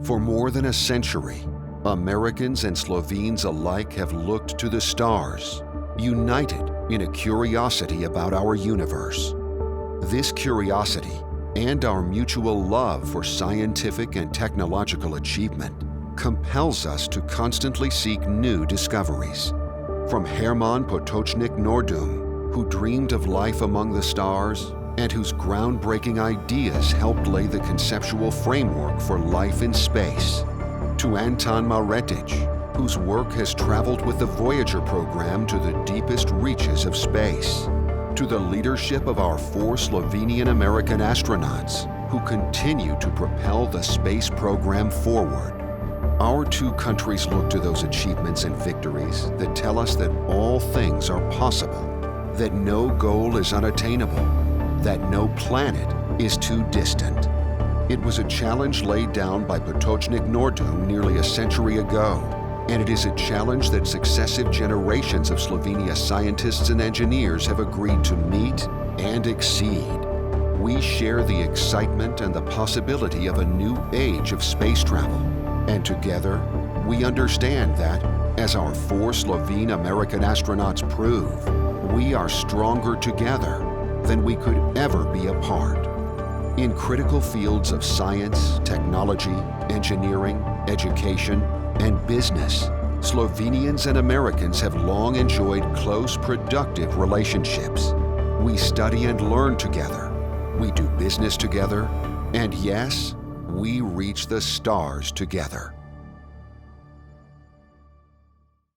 For more than a century, Americans and Slovenes alike have looked to the stars, united in a curiosity about our universe. This curiosity and our mutual love for scientific and technological achievement compels us to constantly seek new discoveries. From Hermann Potočnik Nordum, who dreamed of life among the stars and whose groundbreaking ideas helped lay the conceptual framework for life in space, to Anton Mauretic, whose work has traveled with the Voyager program to the deepest reaches of space, to the leadership of our 4 Slovenian American astronauts who continue to propel the space program forward. Our 2 countries look to those achievements and victories that tell us that all things are possible, that no goal is unattainable, that no planet is too distant. It was a challenge laid down by Potočnik Nordum nearly a century ago, and it is a challenge that successive generations of Slovenia scientists and engineers have agreed to meet and exceed. We share the excitement and the possibility of a new age of space travel, and together we understand that, as our 4 Slovene American astronauts prove, we are stronger together than we could ever be apart. In critical fields of science, technology, engineering, education, and business, Slovenians and Americans have long enjoyed close, productive relationships. We study and learn together. We do business together. And yes, we reach the stars together.